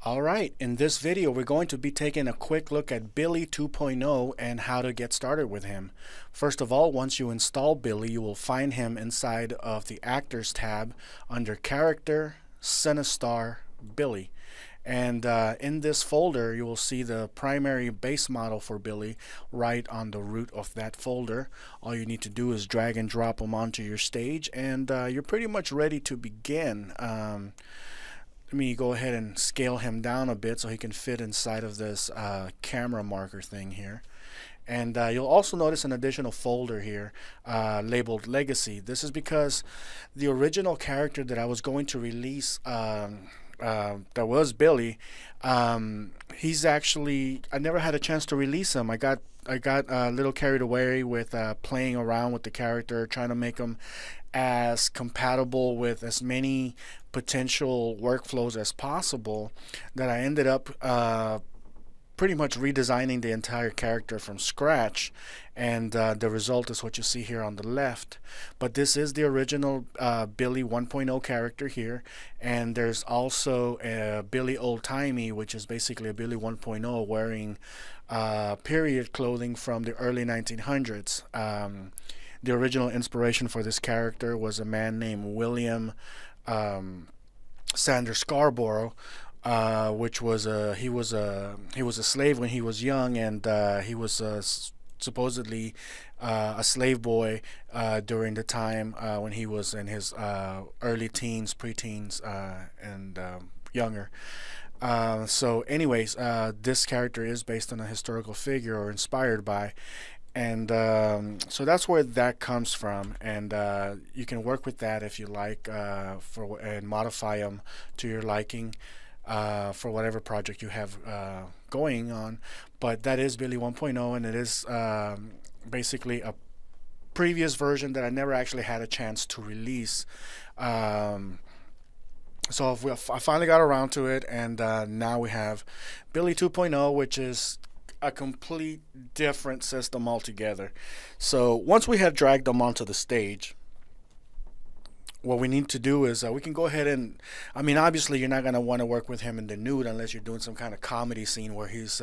Alright, in this video we're going to be taking a quick look at Billy 2.0 and how to get started with him. First of all, once you install Billy, you will find him inside of the Actors tab under Character, Cinestar, Billy. And in this folder you will see the primary base model for Billy right on the root of that folder. All you need to do is drag and drop him onto your stage and you're pretty much ready to begin. Let me go ahead and scale him down a bit so he can fit inside of this camera marker thing here. And you'll also notice an additional folder here labeled Legacy. This is because the original character that I was going to release that was Billy, he's actually, I never had a chance to release him. I got a little carried away with playing around with the character, trying to make him as compatible with as many potential workflows as possible, that I ended up pretty much redesigning the entire character from scratch, and the result is what you see here on the left. But this is the original Billy 1.0 character here, and there's also a Billy Old Timey, which is basically a Billy 1.0 wearing period clothing from the early 1900s. The original inspiration for this character was a man named William Sanders Scarborough, which was he was a slave when he was young, and he was supposedly a slave boy during the time when he was in his early teens, preteens, and younger. So anyways, this character is based on a historical figure, or inspired by, and so that's where that comes from, and you can work with that if you like, and modify them to your liking for whatever project you have going on. But that is Billy 1.0, and it is basically a previous version that I never actually had a chance to release. So I finally got around to it, and now we have Billy 2.0, which is a complete different system altogether. So once we have dragged them onto the stage, what we need to do is we can go ahead and, I mean, obviously you're not going to want to work with him in the nude unless you're doing some kind of comedy scene where he's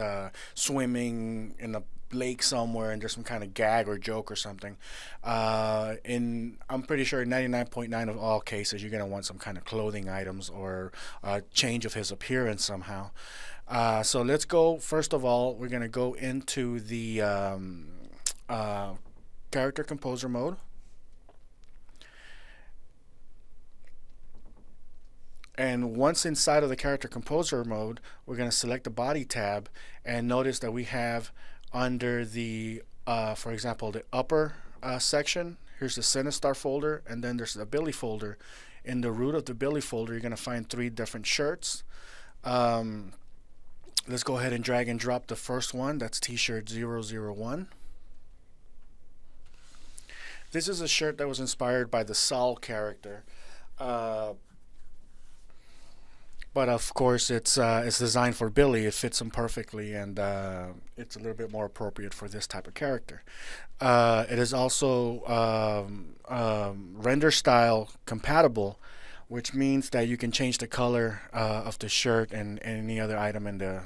swimming in a lake somewhere and there's some kind of gag or joke or something. I'm pretty sure 99.9% of all cases you're going to want some kind of clothing items or change of his appearance somehow. So let's go, first of all, we're going to go into the character composer mode. And once inside of the character composer mode, we're going to select the body tab, and notice that we have under the, for example, the upper section, here's the Cinestar folder, and then there's the Billy folder. In the root of the Billy folder, you're going to find 3 different shirts. Let's go ahead and drag and drop the first one. That's t-shirt 001. This is a shirt that was inspired by the Saul character. But of course, it's designed for Billy. It fits him perfectly, and it's a little bit more appropriate for this type of character. It is also render style compatible, which means that you can change the color of the shirt and any other item in the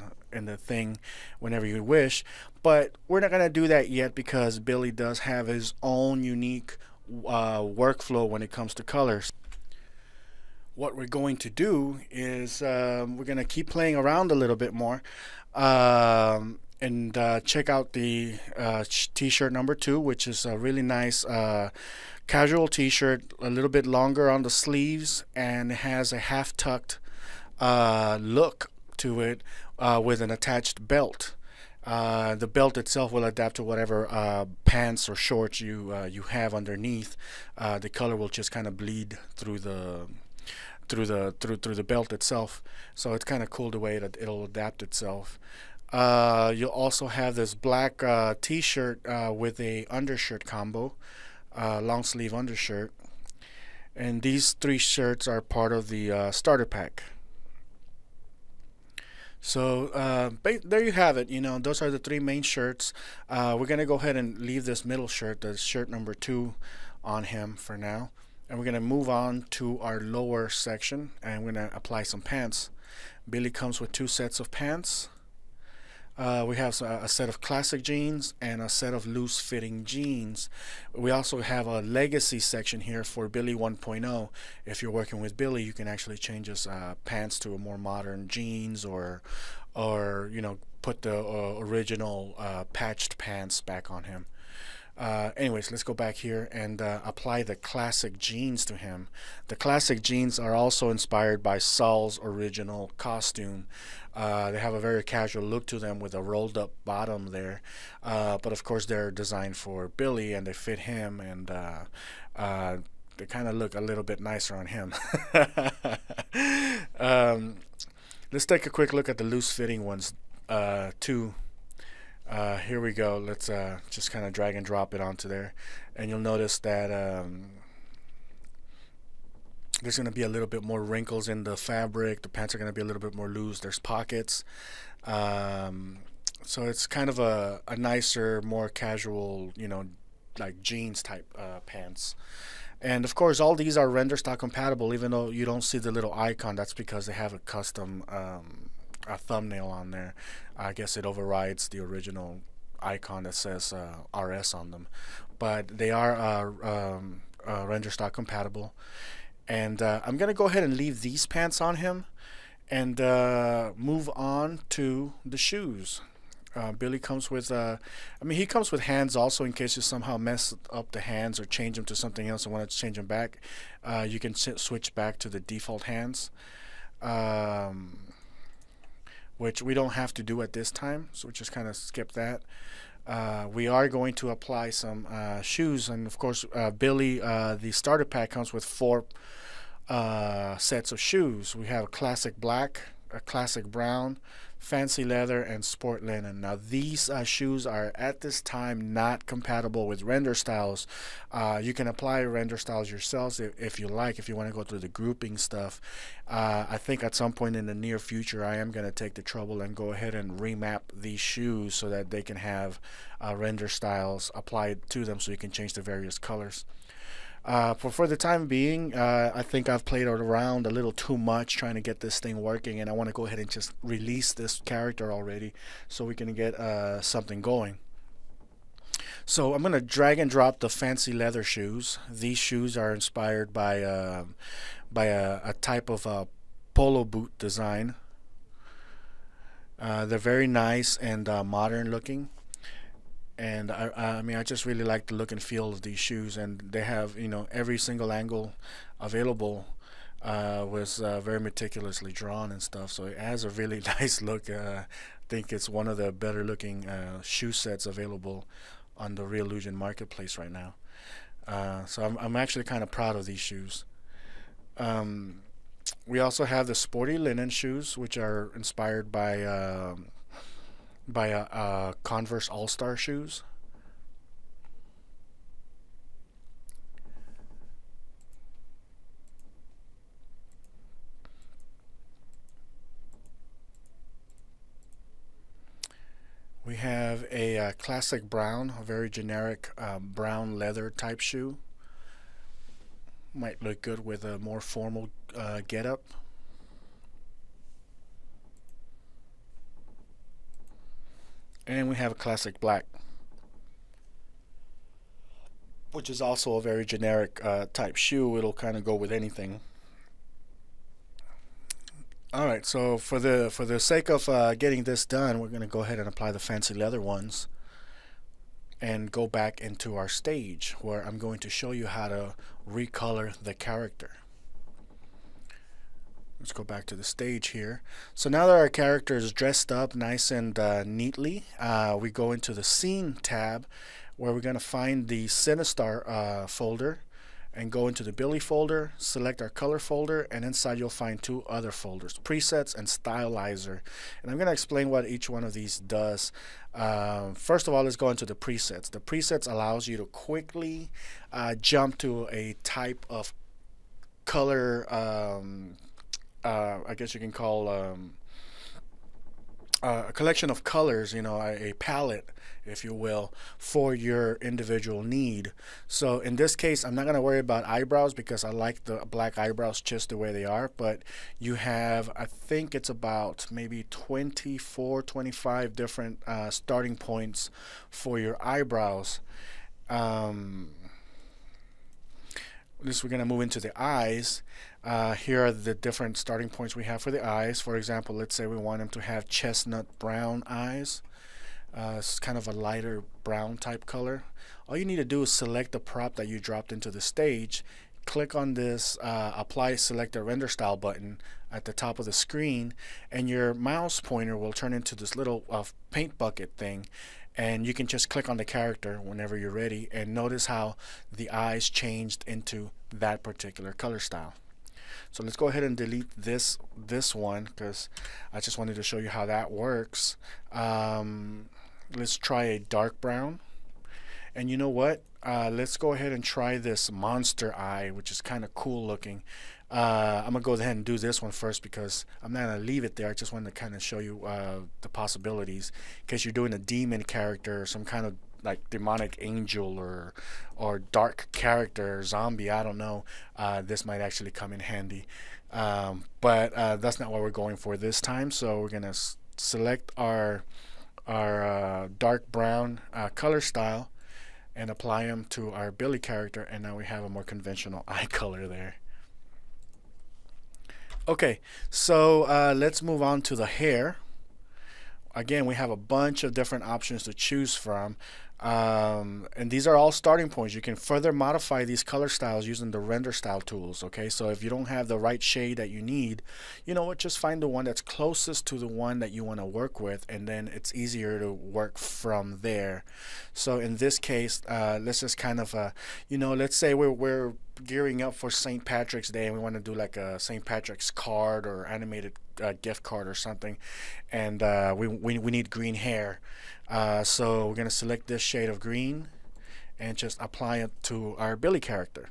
thing whenever you wish. But we're not gonna do that yet because Billy does have his own unique workflow when it comes to colors. What we're going to do is we're going to keep playing around a little bit more and check out the t-shirt number 2, which is a really nice casual t-shirt, a little bit longer on the sleeves, and it has a half-tucked look to it with an attached belt. The belt itself will adapt to whatever pants or shorts you have underneath. The color will just kind of bleed through the belt itself, so it's kind of cool the way that it'll adapt itself. You'll also have this black t-shirt with a undershirt combo, long sleeve undershirt, and these 3 shirts are part of the starter pack. So there you have it. You know, those are the 3 main shirts. We're gonna go ahead and leave this middle shirt, the shirt number 2, on him for now, and we're going to move on to our lower section, and we're going to apply some pants. Billy comes with 2 sets of pants. We have a set of classic jeans and a set of loose-fitting jeans. We also have a legacy section here for Billy 1.0. If you're working with Billy, you can actually change his pants to a more modern jeans, or you know, put the original patched pants back on him. Anyways, let's go back here and apply the classic jeans to him. The classic jeans are also inspired by Saul's original costume. They have a very casual look to them with a rolled up bottom there, but of course they're designed for Billy and they fit him, and they kind of look a little bit nicer on him. Let's take a quick look at the loose fitting ones too. Here we go. Let's just kind of drag and drop it onto there, and you'll notice that there's going to be a little bit more wrinkles in the fabric. The pants are going to be a little bit more loose. There's pockets, so it's kind of a nicer, more casual, you know, like jeans type pants. And of course all these are render stock compatible, even though you don't see the little icon. That's because they have a custom a thumbnail on there. I guess it overrides the original icon that says RS on them, but they are render stock compatible. And I'm gonna go ahead and leave these pants on him and move on to the shoes. Billy comes with I mean, he comes with hands also, in case you somehow mess up the hands or change them to something else and want to change them back. You can switch back to the default hands, which we don't have to do at this time, so we just kind of skip that. We are going to apply some shoes, and of course Billy, the starter pack comes with 4 sets of shoes. We have a classic black, a classic brown, fancy leather, and sport linen. Now these shoes are at this time not compatible with render styles. You can apply render styles yourselves if you like, if you want to go through the grouping stuff. I think at some point in the near future I am going to take the trouble and go ahead and remap these shoes so that they can have render styles applied to them, so you can change the various colors. For the time being, I think I've played around a little too much trying to get this thing working, and I want to go ahead and just release this character already so we can get something going. So I'm going to drag and drop the fancy leather shoes. These shoes are inspired by a type of polo boot design. They're very nice and modern looking. And I mean, I just really like the look and feel of these shoes, and they have, you know, every single angle available was very meticulously drawn and stuff, so it has a really nice look. I think it's one of the better looking shoe sets available on the Reallusion marketplace right now. So I'm actually kind of proud of these shoes. We also have the Sporty linen shoes, which are inspired by Converse All-Star shoes. We have a classic brown, a very generic brown leather type shoe. Might look good with a more formal getup. And we have a classic black, which is also a very generic type shoe. It'll kind of go with anything. Alright, so for the sake of getting this done, we're going to go ahead and apply the fancy leather ones and go back into our stage, where I'm going to show you how to recolor the character. Let's go back to the stage here. So now that our character is dressed up nice and neatly, we go into the Scene tab, where we're going to find the Sinistar folder and go into the Billy folder, select our color folder, and inside you'll find 2 other folders, Presets and Stylizer. And I'm going to explain what each one of these does. First of all, let's go into the presets. The presets allows you to quickly jump to a type of color, I guess you can call a collection of colors, you know, a palette, if you will, for your individual need. So in this case, I'm not going to worry about eyebrows because I like the black eyebrows just the way they are. But you have, I think it's about maybe 24, 25 different starting points for your eyebrows. This we're going to move into the eyes. Here are the different starting points we have for the eyes. For example, let's say we want them to have chestnut brown eyes. It's kind of a lighter brown type color. All you need to do is select the prop that you dropped into the stage, click on this apply selector render style button at the top of the screen, and your mouse pointer will turn into this little paint bucket thing, and you can just click on the character whenever you're ready, and notice how the eyes changed into that particular color style. So let's go ahead and delete this one because I just wanted to show you how that works. Let's try a dark brown, and you know what, let's go ahead and try this monster eye, which is kind of cool looking. I'm gonna go ahead and do this one first because I'm not gonna leave it there. I just wanted to kind of show you the possibilities in case you're doing a demon character or some kind of like demonic angel or dark character, zombie, I don't know. This might actually come in handy, but that's not what we're going for this time. So we're gonna select our dark brown color style and apply them to our Billy character, and now we have a more conventional eye color there. Okay, so let's move on to the hair. Again, we have a bunch of different options to choose from, and these are all starting points. You can further modify these color styles using the render style tools. Okay, so if you don't have the right shade that you need, you know what, just find the one that's closest to the one that you want to work with, and then it's easier to work from there. So in this case, let's just kind of you know, let's say we're gearing up for St. Patrick's Day and we want to do like a St. Patrick's card or animated gift card or something, and we need green hair. So we're going to select this shade of green and just apply it to our Billy character.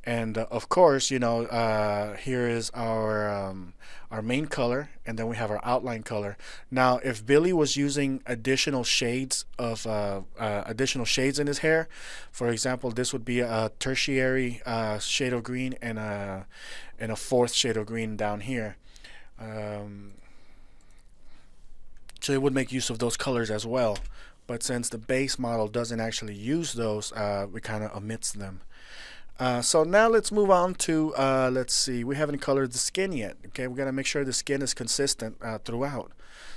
And of course, you know, here is our main color, and then we have our outline color. Now, if Billy was using additional shades of in his hair, for example, this would be a tertiary shade of green and a fourth shade of green down here. So it would make use of those colors as well. But since the base model doesn't actually use those, we kind of omits them. So now let's move on to, let's see, we haven't colored the skin yet. Okay, we got to make sure the skin is consistent throughout.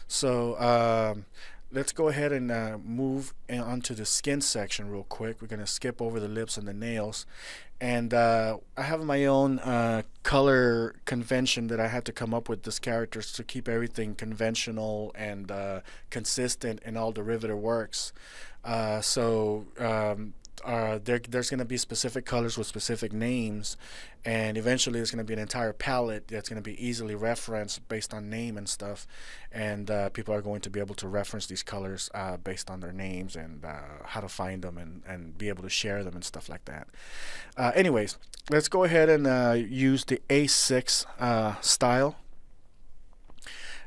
So let's go ahead and move onto the skin section real quick. We're going to skip over the lips and the nails. And I have my own color convention that I had to come up with this character to keep everything conventional and consistent in all derivative works. There's going to be specific colors with specific names, and eventually there's going to be an entire palette that's going to be easily referenced based on name and stuff, and people are going to be able to reference these colors based on their names and how to find them and be able to share them and stuff like that. Anyways, let's go ahead and use the A6 style.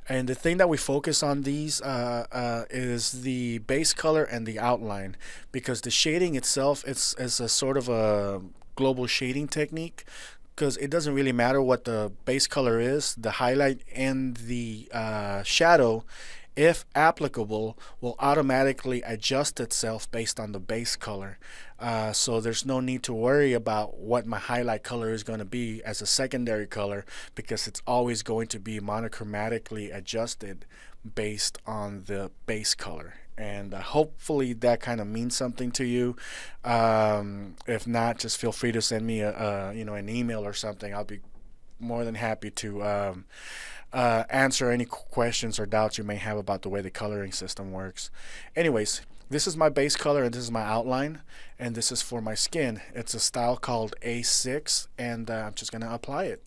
And the thing that we focus on these is the base color and the outline, because the shading itself is a sort of a global shading technique, because it doesn't really matter what the base color is. The highlight and the shadow, if applicable, will automatically adjust itself based on the base color. So there's no need to worry about what my highlight color is going to be as a secondary color, because it's always going to be monochromatically adjusted based on the base color. And hopefully that kind of means something to you. If not, just feel free to send me an email or something. I'll be more than happy to answer any questions or doubts you may have about the way the coloring system works. Anyways, this is my base color and this is my outline, and this is for my skin. It's a style called A6, and I'm just going to apply it.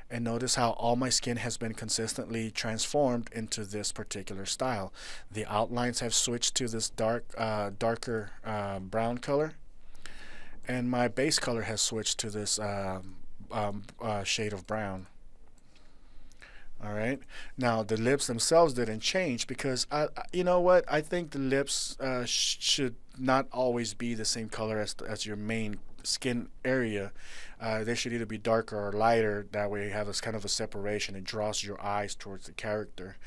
And notice how all my skin has been consistently transformed into this particular style. The outlines have switched to this darker brown color, and my base color has switched to this shade of brown. All right. Now the lips themselves didn't change because you know what? I think the lips should not always be the same color as your main skin area. They should either be darker or lighter. That way you have this kind of a separation. It draws your eyes towards the character.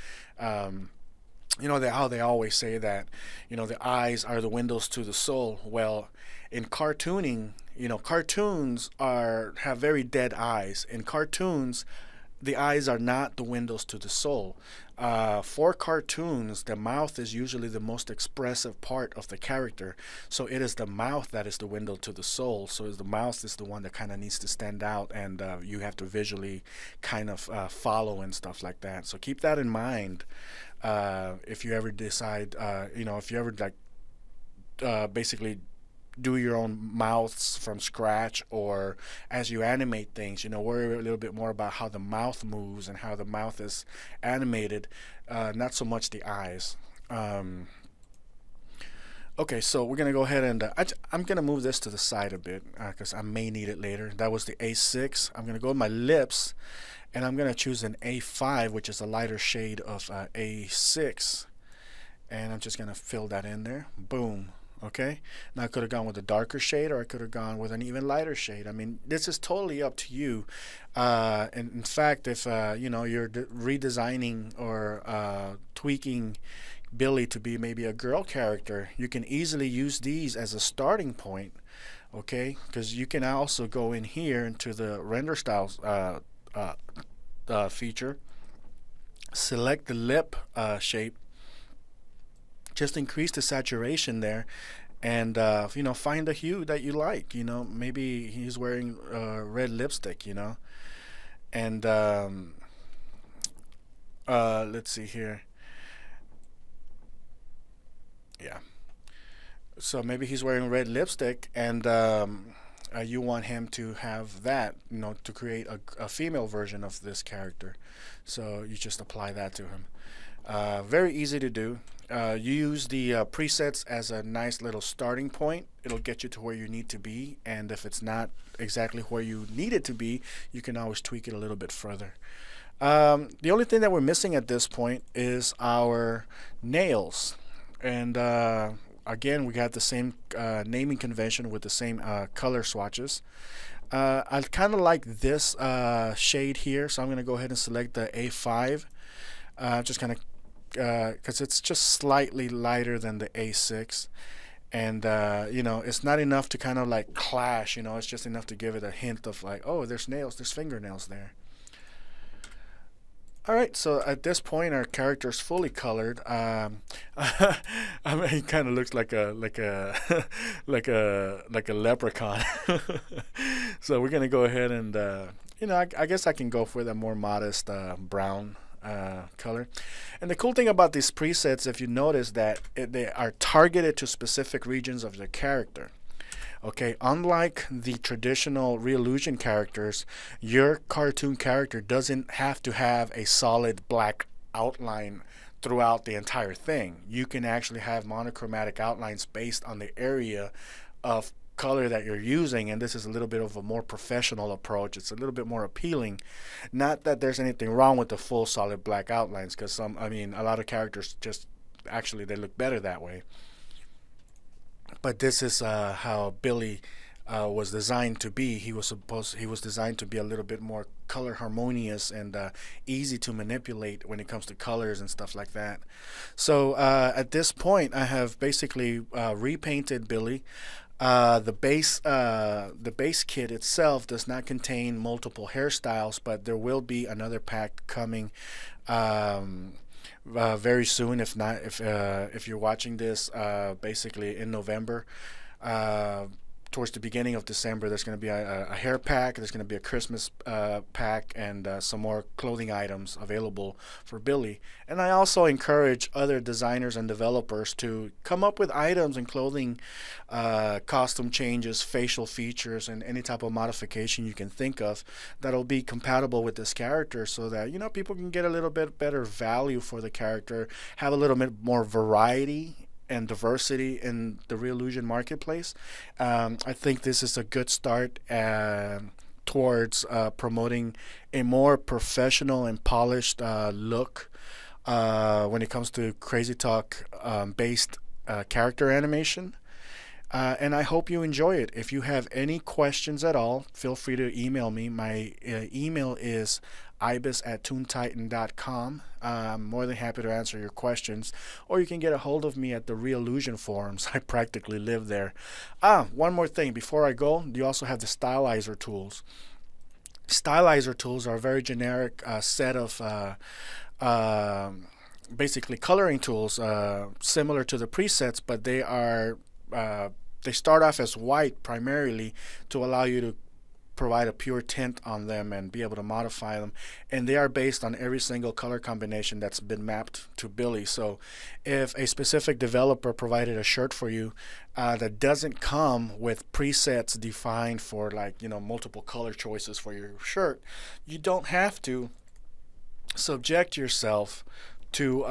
You know how they always say that, you know, the eyes are the windows to the soul. Well, in cartooning, you know, cartoons have very dead eyes. In cartoons, the eyes are not the windows to the soul. For cartoons, the mouth is usually the most expressive part of the character. So it is the mouth that is the window to the soul. So the mouth is the one that kind of needs to stand out, and you have to visually kind of follow and stuff like that. So keep that in mind if you ever decide, you know, if you ever like basically do your own mouths from scratch, or as you animate things, you know, worry a little bit more about how the mouth moves and how the mouth is animated, not so much the eyes. Okay, so we're gonna go ahead and I'm gonna move this to the side a bit because I may need it later. That was the A6. I'm gonna go with my lips, and I'm gonna choose an A5, which is a lighter shade of A6, and I'm just gonna fill that in there. Boom. Okay, now I could have gone with a darker shade, or I could have gone with an even lighter shade. I mean, this is totally up to you. And in fact, if you know, you're redesigning or tweaking Billy to be maybe a girl character, you can easily use these as a starting point. Okay, because you can also go in here into the render styles feature, select the lip shape, just increase the saturation there, and you know, find a hue that you like. You know, maybe he's wearing red lipstick, you know, and let's see here. Yeah, so maybe he's wearing red lipstick, and you want him to have that, you know, to create a female version of this character. So you just apply that to him. Very easy to do. You use the presets as a nice little starting point. It'll get you to where you need to be, and if it's not exactly where you need it to be, you can always tweak it a little bit further. The only thing that we're missing at this point is our nails, and again, we got the same naming convention with the same color swatches. I kind of like this shade here, so I'm going to go ahead and select the A5. Just kind of because it's just slightly lighter than the A6, and you know, it's not enough to kind of like clash, you know, it's just enough to give it a hint of like, oh, there's nails, there's fingernails there. Alright, so at this point our character is fully colored. I mean, he kind of looks like a like a leprechaun. So we're gonna go ahead and you know, I guess I can go for the more modest brown color. And the cool thing about these presets, if you notice that they are targeted to specific regions of the character. Okay, unlike the traditional Reallusion characters, your cartoon character doesn't have to have a solid black outline throughout the entire thing. You can actually have monochromatic outlines based on the area of color that you're using, and this is a little bit of a more professional approach. It's a little bit more appealing. Not that there's anything wrong with the full solid black outlines, because I mean, a lot of characters just actually they look better that way. But this is how Billy was designed to be. He was designed to be a little bit more color harmonious and easy to manipulate when it comes to colors and stuff like that. So at this point, I have basically repainted Billy. The base kit itself does not contain multiple hairstyles, but there will be another pack coming very soon. If you're watching this basically in November, towards the beginning of December, there's going to be a hair pack, there's going to be a Christmas pack, and some more clothing items available for Billy. And I also encourage other designers and developers to come up with items and clothing, costume changes, facial features, and any type of modification you can think of that'll be compatible with this character, so that, you know, people can get a little bit better value for the character, have a little bit more variety and diversity in the Reallusion marketplace. I think this is a good start towards promoting a more professional and polished look when it comes to CrazyTalk based character animation. And I hope you enjoy it. If you have any questions at all, feel free to email me. My email is ibis@toontitan.com. I'm more than happy to answer your questions. Or you can get a hold of me at the Reallusion forums. I practically live there. One more thing. Before I go, you also have the stylizer tools. Stylizer tools are a very generic set of basically coloring tools similar to the presets, but they are they start off as white primarily to allow you to provide a pure tint on them and be able to modify them, and they are based on every single color combination that's been mapped to Billy. So if a specific developer provided a shirt for you that doesn't come with presets defined for, like, you know, multiple color choices for your shirt, you don't have to subject yourself to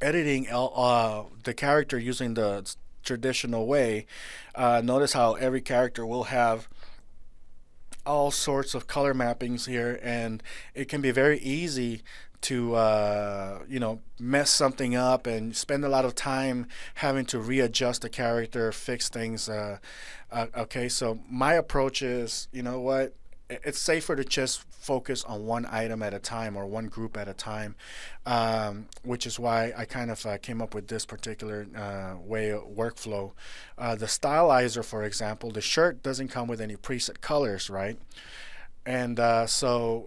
editing the character using the traditional way. Notice how every character will have all sorts of color mappings here, and it can be very easy to you know, mess something up and spend a lot of time having to readjust the character, fix things. Okay, so my approach is, you know what, it's safer to just focus on one item at a time or one group at a time, which is why I kind of came up with this particular way of workflow. The stylizer, for example, the shirt doesn't come with any preset colors, right? And for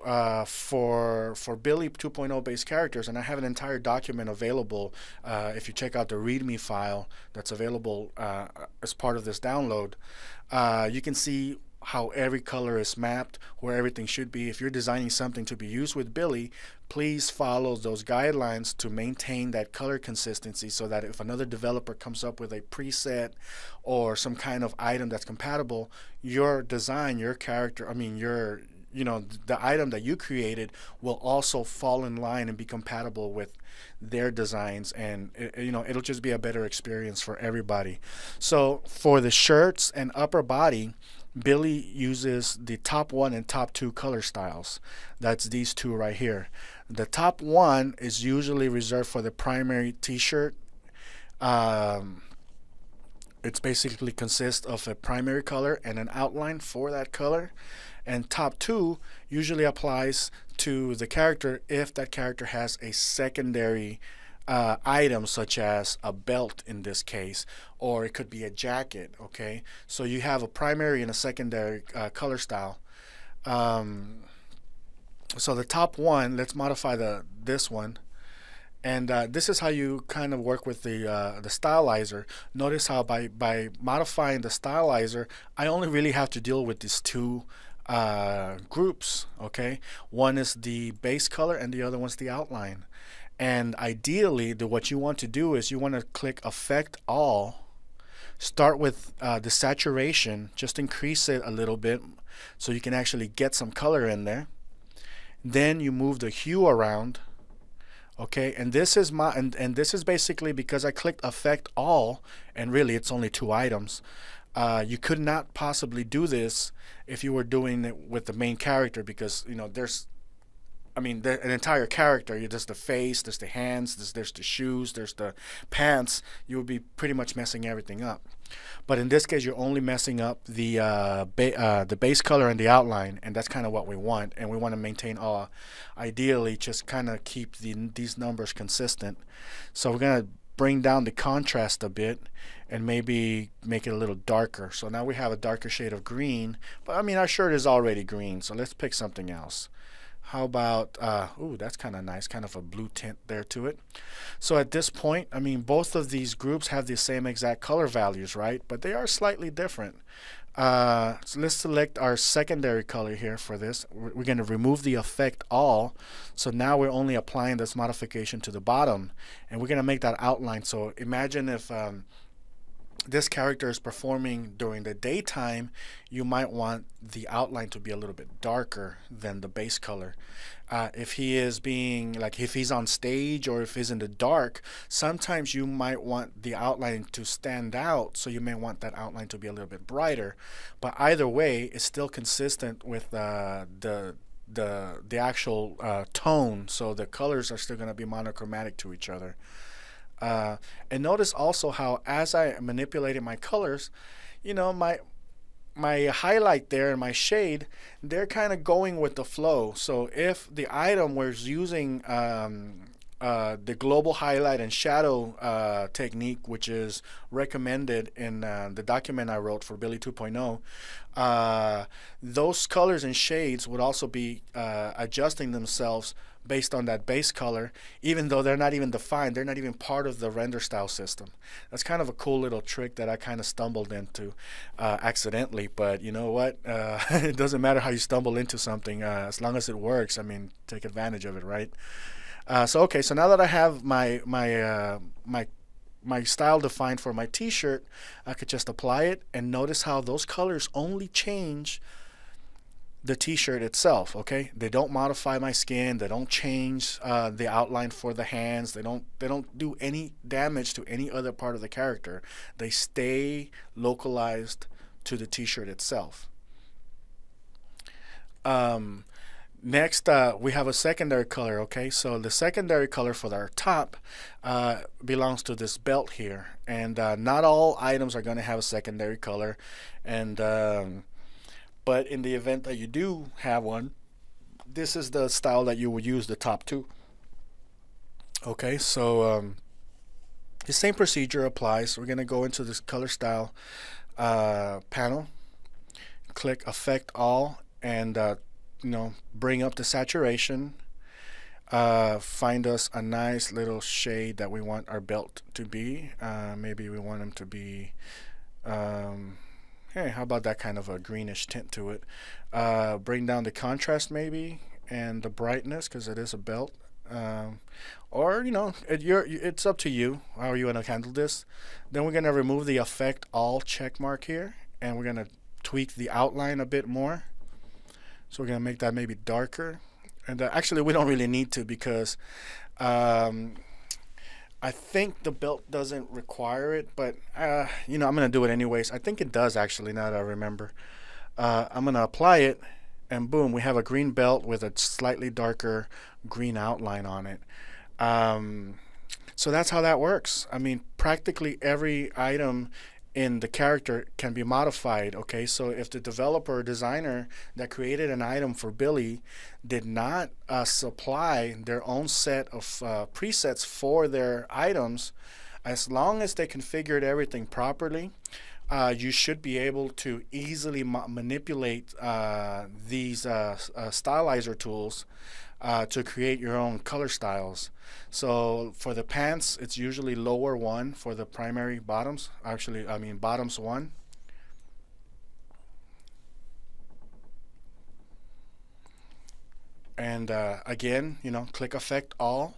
Billy 2.0 based characters, and I have an entire document available if you check out the README file that's available as part of this download, you can see how every color is mapped, where everything should be. If you're designing something to be used with Billy, please follow those guidelines to maintain that color consistency, so that if another developer comes up with a preset or some kind of item that's compatible, your design, your character, I mean your, you know, the item that you created will also fall in line and be compatible with their designs, and you know, it'll just be a better experience for everybody. So for the shirts and upper body, Billy uses the top 1 and top 2 color styles. That's these two right here. The top 1 is usually reserved for the primary t-shirt. It's basically consists of a primary color and an outline for that color. And top 2 usually applies to the character if that character has a secondary item, such as a belt in this case, or it could be a jacket. Okay, so you have a primary and a secondary color style. So the top 1, let's modify this one, and this is how you kind of work with the stylizer. Notice how by modifying the stylizer, I only really have to deal with these two groups. Okay, one is the base color and the other one's the outline. And ideally, what you want to do is you want to click Effect All, start with the saturation, just increase it a little bit so you can actually get some color in there. Then you move the hue around. Okay, and this is and this is basically because I clicked Effect All, and really it's only 2 items. You could not possibly do this if you were doing it with the main character, because, you know, there's, I mean, an entire character. There's the face, there's the hands, there's the shoes, there's the pants. You would be pretty much messing everything up. But in this case, you're only messing up the base color and the outline, and that's kind of what we want. And we want to maintain ideally just kind of keep these numbers consistent. So we're gonna bring down the contrast a bit and maybe make it a little darker. So now we have a darker shade of green, but I mean, our shirt is already green, so let's pick something else. How about, ooh, that's kind of nice, kind of a blue tint there to it. So at this point, I mean, both of these groups have the same exact color values, right? But they are slightly different. So let's select our secondary color here for this. We're going to remove the Effect All. So now we're only applying this modification to the bottom, and we're going to make that outline. So imagine if this character is performing during the daytime, you might want the outline to be a little bit darker than the base color. If he is being, like, if he's on stage or if he's in the dark, sometimes you might want the outline to stand out, so you may want that outline to be a little bit brighter. But either way, it's still consistent with the actual tone, so the colors are still going to be monochromatic to each other. And notice also how, as I manipulated my colors, you know, my highlight there and my shade, they're kind of going with the flow. So if the item was using the global highlight and shadow technique, which is recommended in the document I wrote for Billy 2.0, those colors and shades would also be adjusting themselves based on that base color, even though they're not even defined. They're not even part of the render style system. That's kind of a cool little trick that I kind of stumbled into accidentally, but you know what? It doesn't matter how you stumble into something, as long as it works. I mean, take advantage of it, right? So now that I have my style defined for my t-shirt, I could just apply it, and notice how those colors only change the t-shirt itself. Okay, they don't modify my skin, they don't change the outline for the hands, they don't do any damage to any other part of the character. They stay localized to the t-shirt itself. Next, we have a secondary color. Okay, so the secondary color for our top belongs to this belt here, and not all items are going to have a secondary color, and but in the event that you do have one, this is the style that you will use the top to. Okay, so the same procedure applies. We're going to go into this color style panel, click Effect All, and bring up the saturation. Find us a nice little shade that we want our belt to be. Maybe we want them to be hey, how about that kind of a greenish tint to it? Bring down the contrast maybe, and the brightness, because it is a belt. Or it's up to you how you want to handle this. Then we're going to remove the Effect All check mark here, and we're going to tweak the outline a bit more. So we're going to make that maybe darker. And actually, we don't really need to, because I think the belt doesn't require it, but I'm going to do it anyways. I think it does, actually, now that I remember. I'm going to apply it, and boom, we have a green belt with a slightly darker green outline on it. So that's how that works. I mean, practically every item in the character can be modified. Okay, so if the developer or designer that created an item for Billy did not supply their own set of presets for their items, as long as they configured everything properly, you should be able to easily manipulate these stylizer tools to create your own color styles. So for the pants, it's usually lower 1 for the primary bottoms. Actually, I mean bottoms 1. And again, click Effect All,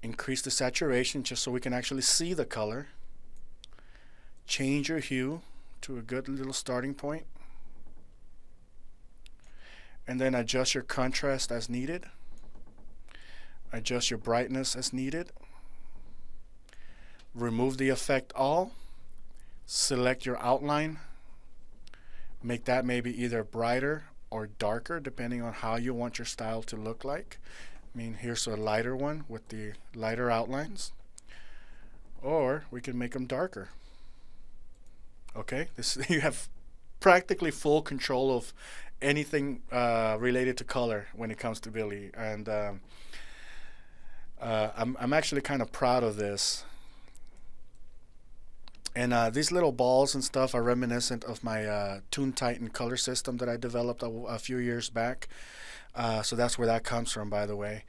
increase the saturation just so we can actually see the color. Change your hue to a good little starting point, and then adjust your contrast as needed. Adjust your brightness as needed. Remove the Effect All. Select your outline. Make that maybe either brighter or darker, depending on how you want your style to look like. I mean, here's a lighter one with the lighter outlines. Or we can make them darker. Okay, you have practically full control of anything related to color when it comes to Billy, and I'm actually kind of proud of this. And these little balls and stuff are reminiscent of my Toon Titan color system that I developed a few years back. So that's where that comes from, by the way.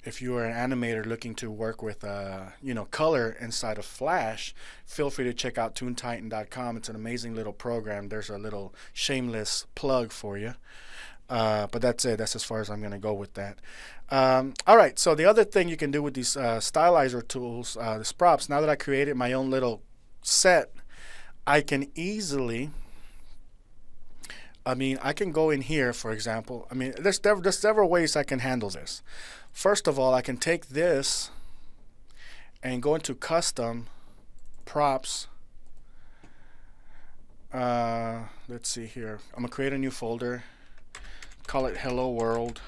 If you are an animator looking to work with color inside of Flash, feel free to check out toontitan.com. It's an amazing little program. There's a little shameless plug for you. But that's it. That's as far as I'm going to go with that. All right. So the other thing you can do with these stylizer tools, these props, now that I created my own little set, I can easily, I can go in here, for example. There's several ways I can handle this. First of all, I can take this and go into custom props. Let's see here. I'm gonna create a new folder, call it Hello World,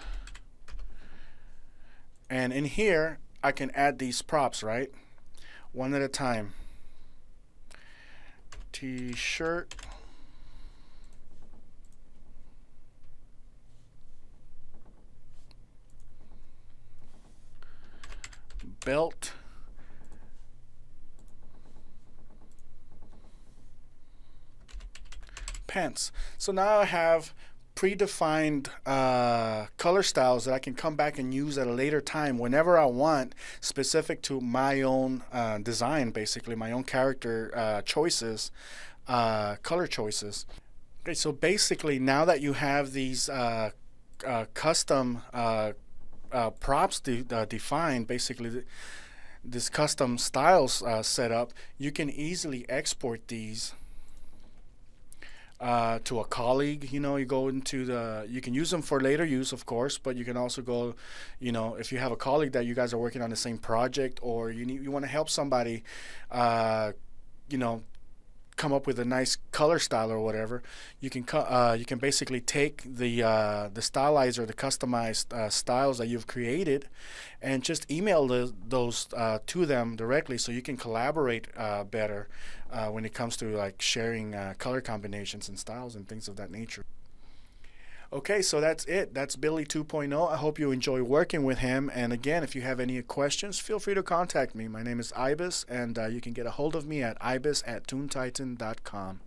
and in here I can add these props, right, one at a time. T-shirt, belt, pants. So now I have predefined color styles that I can come back and use at a later time whenever I want, specific to my own design, basically my own character choices, color choices. Okay, so basically now that you have these custom props defined, basically this custom styles set up, you can easily export these to a colleague. You go into you can use them for later use, of course, but you can also go, if you have a colleague that you guys are working on the same project, or you want to help somebody, come up with a nice color style or whatever, you can basically take the stylizer, the customized styles that you've created, and just email those to them directly, so you can collaborate better when it comes to like sharing color combinations and styles and things of that nature. Okay, so that's it. That's Billy 2.0. I hope you enjoy working with him. And again, if you have any questions, feel free to contact me. My name is Ibis, and you can get a hold of me at ibis@toontitan.com.